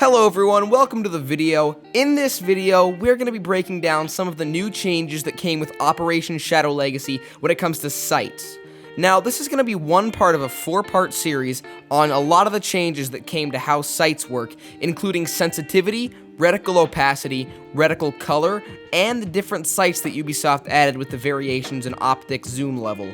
Hello everyone, welcome to the video. In this video, we're going to be breaking down some of the new changes that came with Operation Shadow Legacy when it comes to sights. Now, this is going to be one part of a 4-part series on a lot of the changes that came to how sights work, including sensitivity, reticle opacity, reticle color, and the different sights that Ubisoft added with the variations in optic zoom level.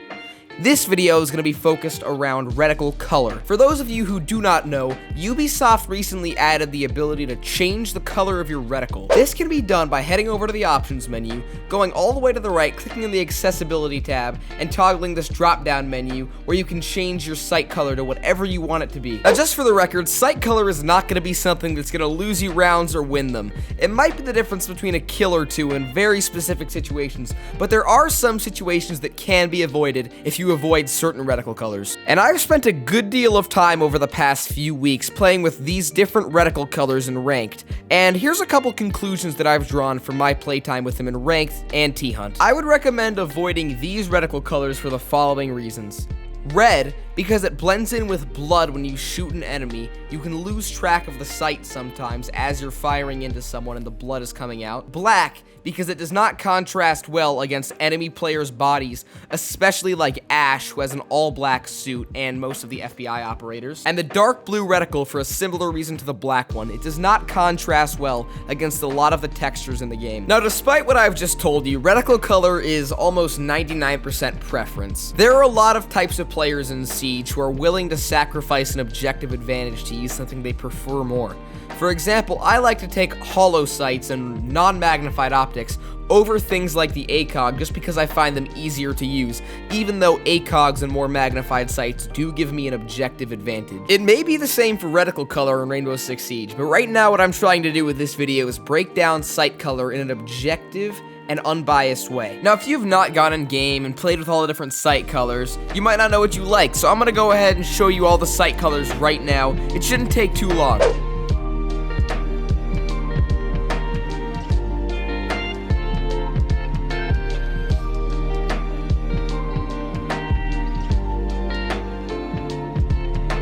This video is going to be focused around reticle color. For those of you who do not know, Ubisoft recently added the ability to change the color of your reticle. This can be done by heading over to the options menu, going all the way to the right, clicking on the accessibility tab, and toggling this drop-down menu where you can change your sight color to whatever you want it to be. Now, just for the record, sight color is not going to be something that's going to lose you rounds or win them. It might be the difference between a kill or two in very specific situations, but there are some situations that can be avoided if you avoid certain reticle colors. And I've spent a good deal of time over the past few weeks playing with these different reticle colors in Ranked, and here's a couple conclusions that I've drawn from my playtime with them in Ranked and T-Hunt. I would recommend avoiding these reticle colors for the following reasons. Red, because it blends in with blood when you shoot an enemy. You can lose track of the sight sometimes as you're firing into someone and the blood is coming out. Black, because it does not contrast well against enemy players' bodies, especially like Ash, who has an all-black suit, and most of the FBI operators. And the dark blue reticle for a similar reason to the black one. It does not contrast well against a lot of the textures in the game. Now, despite what I've just told you, reticle color is almost 99% preference. There are a lot of types of players in Siege who are willing to sacrifice an objective advantage to use something they prefer more. For example, I like to take hollow sights and non-magnified optics over things like the ACOG just because I find them easier to use, even though ACOGs and more magnified sights do give me an objective advantage. It may be the same for reticle color in Rainbow Six Siege, but right now what I'm trying to do with this video is break down sight color in an objective and unbiased way. Now, if you've not gone in game and played with all the different sight colors, you might not know what you like, so I'm gonna go ahead and show you all the sight colors right now. It shouldn't take too long.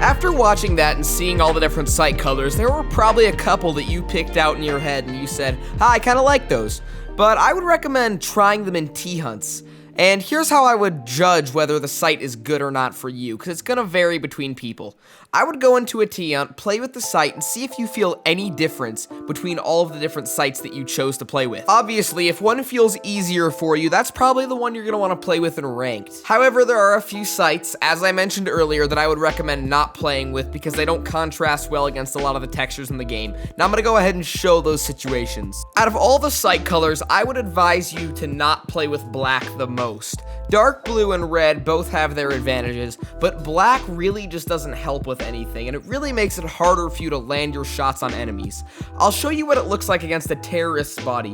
After watching that and seeing all the different sight colors, there were probably a couple that you picked out in your head and you said, I kinda like those. But I would recommend trying them in T-Hunts. And here's how I would judge whether the sight is good or not for you, because it's going to vary between people. I would go into a T-Hunt, play with the sight, and see if you feel any difference between all of the different sights that you chose to play with. Obviously, if one feels easier for you, that's probably the one you're going to want to play with in Ranked. However, there are a few sights, as I mentioned earlier, that I would recommend not playing with because they don't contrast well against a lot of the textures in the game. Now I'm going to go ahead and show those situations. Out of all the sight colors, I would advise you to not play with black the most. Dark blue and red both have their advantages, but black really just doesn't help with anything, and it really makes it harder for you to land your shots on enemies. I'll show you what it looks like against a terrorist's body.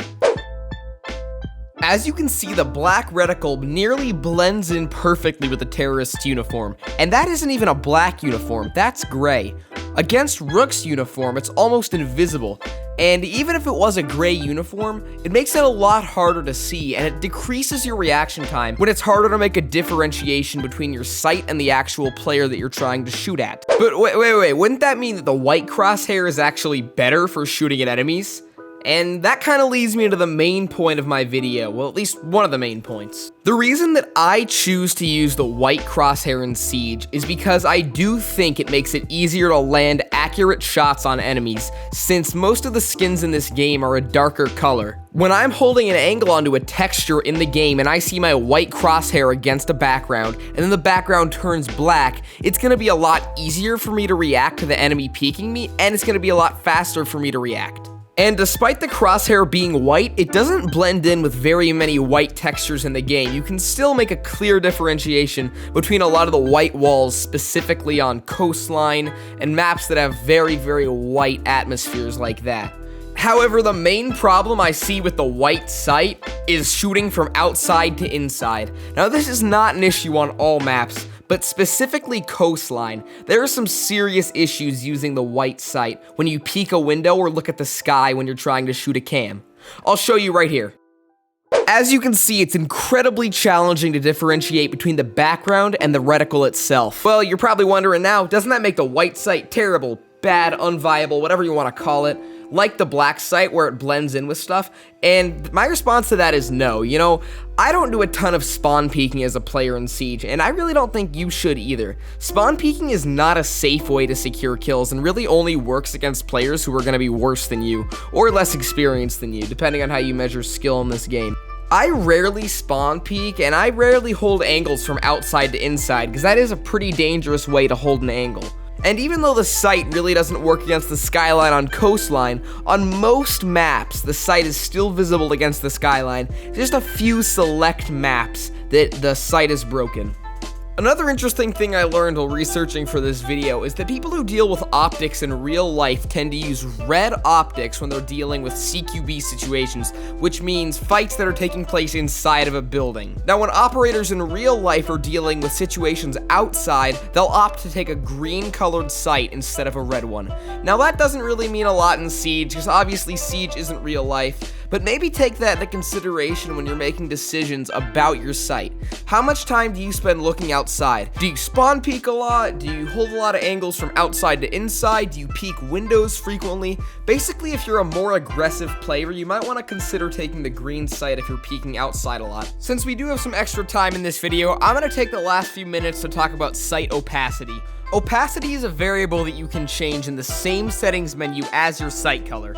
As you can see, the black reticle nearly blends in perfectly with the terrorist's uniform, and that isn't even a black uniform, that's gray. Against Rook's uniform, it's almost invisible, and even if it was a gray uniform, it makes it a lot harder to see, and it decreases your reaction time when it's harder to make a differentiation between your sight and the actual player that you're trying to shoot at. But wait, wouldn't that mean that the white crosshair is actually better for shooting at enemies? And that kind of leads me to the main point of my video, well, at least one of the main points. The reason that I choose to use the white crosshair in Siege is because I do think it makes it easier to land accurate shots on enemies, since most of the skins in this game are a darker color. When I'm holding an angle onto a texture in the game and I see my white crosshair against a background, and then the background turns black, it's gonna be a lot easier for me to react to the enemy peeking me, and it's gonna be a lot faster for me to react. And despite the crosshair being white, it doesn't blend in with very many white textures in the game. You can still make a clear differentiation between a lot of the white walls, specifically on coastline and maps that have very, very white atmospheres like that. However, the main problem I see with the white sight is shooting from outside to inside. Now, this is not an issue on all maps, but specifically coastline. There are some serious issues using the white sight when you peek a window or look at the sky when you're trying to shoot a cam. I'll show you right here. As you can see, it's incredibly challenging to differentiate between the background and the reticle itself. Well, you're probably wondering now, doesn't that make the white sight terrible? bad, unviable, whatever you want to call it, like the black sight where it blends in with stuff? And my response to that is no. You know, I don't do a ton of spawn peeking as a player in Siege, and I really don't think you should either. Spawn peeking is not a safe way to secure kills and really only works against players who are going to be worse than you or less experienced than you, depending on how you measure skill in this game. I rarely spawn peek, and I rarely hold angles from outside to inside, because that is a pretty dangerous way to hold an angle. And even though the sight really doesn't work against the skyline on coastline, on most maps, the sight is still visible against the skyline. Just a few select maps that the sight is broken. Another interesting thing I learned while researching for this video is that people who deal with optics in real life tend to use red optics when they're dealing with CQB situations, which means fights that are taking place inside of a building. Now, when operators in real life are dealing with situations outside, they'll opt to take a green colored sight instead of a red one. Now, that doesn't really mean a lot in Siege, because obviously Siege isn't real life, but maybe take that into consideration when you're making decisions about your sight. How much time do you spend looking outside? Do you spawn peek a lot? Do you hold a lot of angles from outside to inside? Do you peek windows frequently? Basically, if you're a more aggressive player, you might want to consider taking the green sight if you're peeking outside a lot. Since we do have some extra time in this video, I'm going to take the last few minutes to talk about sight opacity. Opacity is a variable that you can change in the same settings menu as your sight color.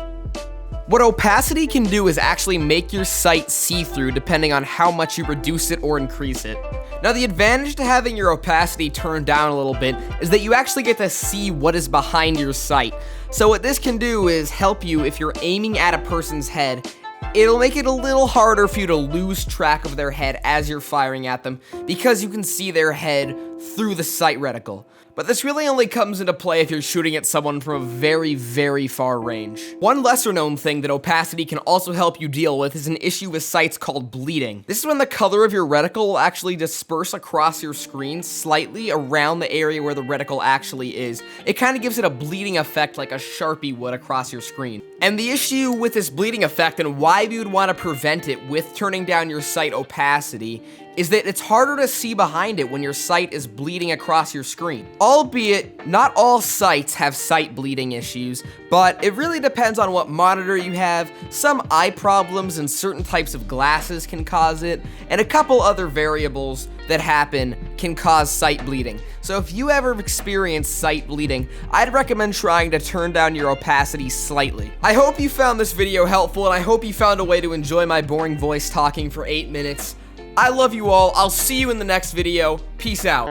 What opacity can do is actually make your sight see-through depending on how much you reduce it or increase it. Now, the advantage to having your opacity turned down a little bit is that you actually get to see what is behind your sight. So what this can do is help you if you're aiming at a person's head. It'll make it a little harder for you to lose track of their head as you're firing at them because you can see their head through the sight reticle. But this really only comes into play if you're shooting at someone from a very, very far range. One lesser known thing that opacity can also help you deal with is an issue with sights called bleeding. This is when the color of your reticle will actually disperse across your screen slightly around the area where the reticle actually is. It kind of gives it a bleeding effect like a Sharpie would across your screen. And the issue with this bleeding effect and why you would want to prevent it with turning down your sight opacity is that it's harder to see behind it when your sight is bleeding across your screen. Albeit, not all sights have sight bleeding issues, but it really depends on what monitor you have. Some eye problems and certain types of glasses can cause it, and a couple other variables that happen can cause sight bleeding. So if you ever experience sight bleeding, I'd recommend trying to turn down your opacity slightly. I hope you found this video helpful, and I hope you found a way to enjoy my boring voice talking for 8 minutes. I love you all. I'll see you in the next video. Peace out.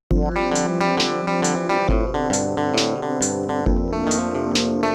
Yeah.